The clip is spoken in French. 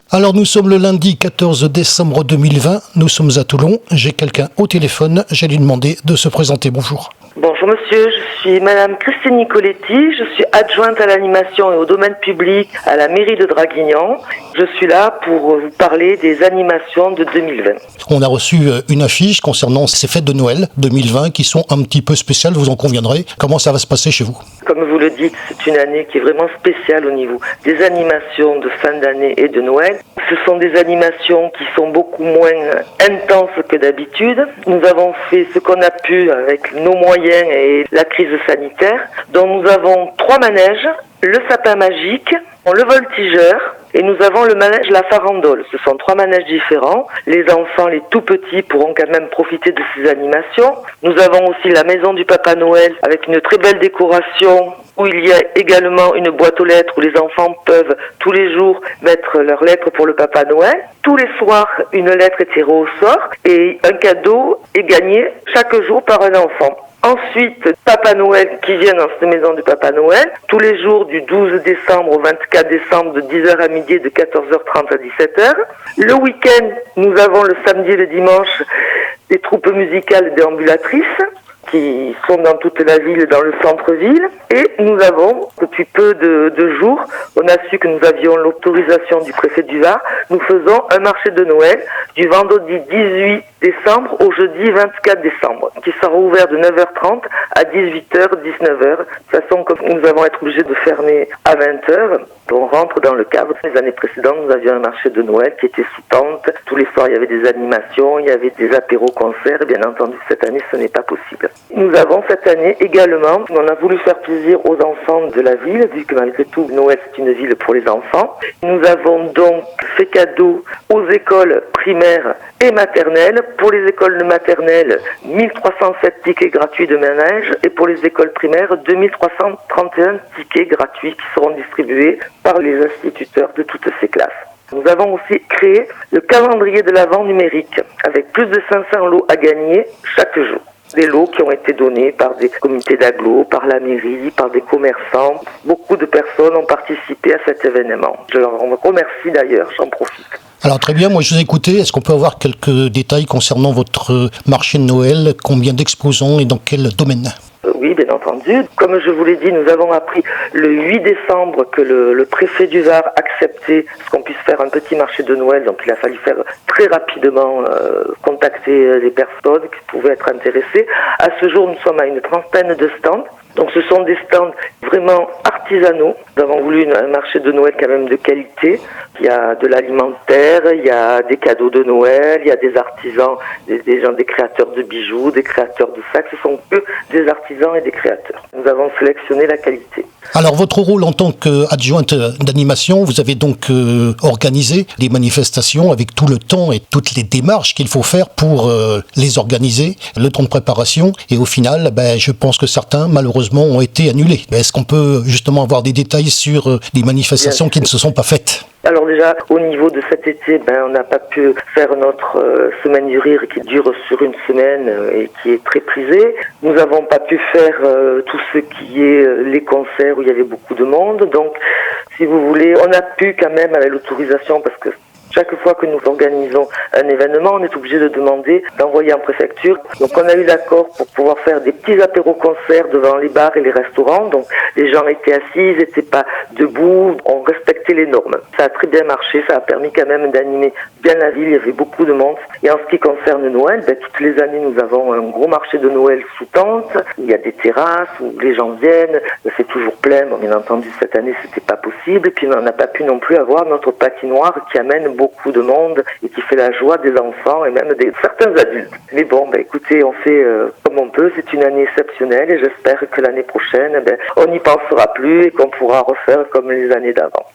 Alors nous sommes le lundi 14 décembre 2020, nous sommes à Toulon, j'ai quelqu'un au téléphone, j'ai lui demandé de se présenter, bonjour. Bonjour monsieur, je suis madame Christine Nicoletti, je suis adjointe à l'animation et au domaine public à la mairie de Draguignan. Je suis là pour vous parler des animations de 2020. On a reçu une affiche concernant ces fêtes de Noël 2020 qui sont un petit peu spéciales, vous en conviendrez. Comment ça va se passer chez vous ? Comme vous le dites, c'est une année qui est vraiment spéciale au niveau des animations de fin d'année et de Noël. Ce sont des animations qui sont beaucoup moins intenses que d'habitude. Nous avons fait ce qu'on a pu avec nos moyens et la crise sanitaire. Donc nous avons 3 manèges, le sapin magique, le voltigeur et nous avons le manège La Farandole. Ce sont 3 manèges différents. Les enfants, les tout petits, pourront quand même profiter de ces animations. Nous avons aussi la maison du Papa Noël avec une très belle décoration où il y a également une boîte aux lettres où les enfants peuvent tous les jours mettre leurs lettres pour le Papa Noël. Tous les soirs, une lettre est tirée au sort et un cadeau est gagné chaque jour par un enfant. Ensuite, Papa Noël qui vient dans cette maison du Papa Noël, tous les jours du 12 décembre au 24 décembre de 10h à midi et de 14h30 à 17h. Le week-end, nous avons le samedi et le dimanche des troupes musicales déambulatrices qui sont dans toute la ville, dans le centre-ville. Et nous avons, depuis peu de jours, on a su que nous avions l'autorisation du préfet du Var, nous faisons un marché de Noël du vendredi 18 décembre au jeudi 24 décembre, qui sera ouvert de 9h30 à 18h, 19h. De toute façon, comme nous allons être obligés de fermer à 20h, on rentre dans le cadre. Les années précédentes, nous avions un marché de Noël qui était sous tente. Tous les soirs, il y avait des animations, il y avait des apéros-concerts. Bien entendu, cette année, ce n'est pas possible. Nous avons cette année également, on a voulu faire plaisir aux enfants de la ville, vu que malgré tout, Noël, c'est une ville pour les enfants. Nous avons donc fait cadeau aux écoles primaires et maternelles. Pour les écoles maternelles, 1307 tickets gratuits de manège et pour les écoles primaires, 2331 tickets gratuits qui seront distribués par les instituteurs de toutes ces classes. Nous avons aussi créé le calendrier de l'Avent numérique avec plus de 500 lots à gagner chaque jour. Des lots qui ont été donnés par des comités d'agglo, par la mairie, par des commerçants. Beaucoup de personnes ont participé à cet événement. Je leur remercie d'ailleurs, j'en profite. Alors très bien, moi je vous ai écouté. Est-ce qu'on peut avoir quelques détails concernant votre marché de Noël ? Combien d'exposants et dans quel domaine ? Oui, bien entendu. Comme je vous l'ai dit, nous avons appris le 8 décembre que le préfet du Var acceptait qu'on puisse faire un petit marché de Noël. Donc il a fallu faire très rapidement contacter les personnes qui pouvaient être intéressées. À ce jour, nous sommes à une 30aine de stands. Donc ce sont des stands vraiment artisanaux. Nous avons voulu un marché de Noël quand même de qualité. Il y a de l'alimentaire, il y a des cadeaux de Noël, il y a des artisans, des gens, des créateurs de bijoux, des créateurs de sacs. Ce sont que des artisans et des créateurs. Nous avons sélectionné la qualité. Alors votre rôle en tant qu'adjointe d'animation, vous avez donc organisé des manifestations avec tout le temps et toutes les démarches qu'il faut faire pour les organiser, le temps de préparation et au final, je pense que certains malheureusement ont été annulés. Est-ce qu'on peut justement avoir des détails sur des manifestations qui ne se sont pas faites ? Alors déjà, au niveau de cet été, on n'a pas pu faire notre semaine du rire qui dure sur une semaine et qui est très prisée. Nous n'avons pas pu faire tout ce qui est les concerts où il y avait beaucoup de monde. Donc, si vous voulez, on a pu quand même avec l'autorisation parce que chaque fois que nous organisons un événement, on est obligé de demander d'envoyer en préfecture. Donc on a eu l'accord pour pouvoir faire des petits apéros-concerts devant les bars et les restaurants. Donc les gens étaient assis, ils n'étaient pas debout, on respectait les normes. Ça a très bien marché, ça a permis quand même d'animer bien la ville, il y avait beaucoup de monde. Et en ce qui concerne Noël, toutes les années nous avons un gros marché de Noël sous tente. Il y a des terrasses où les gens viennent, c'est toujours plein. Bon, bien entendu cette année c'était pas possible. Et puis on n'a pas pu non plus avoir notre patinoire qui amène beaucoup de monde et qui fait la joie des enfants et même de certains adultes. Mais bon, écoutez, on fait comme on peut, c'est une année exceptionnelle et j'espère que l'année prochaine, on n'y pensera plus et qu'on pourra refaire comme les années d'avant.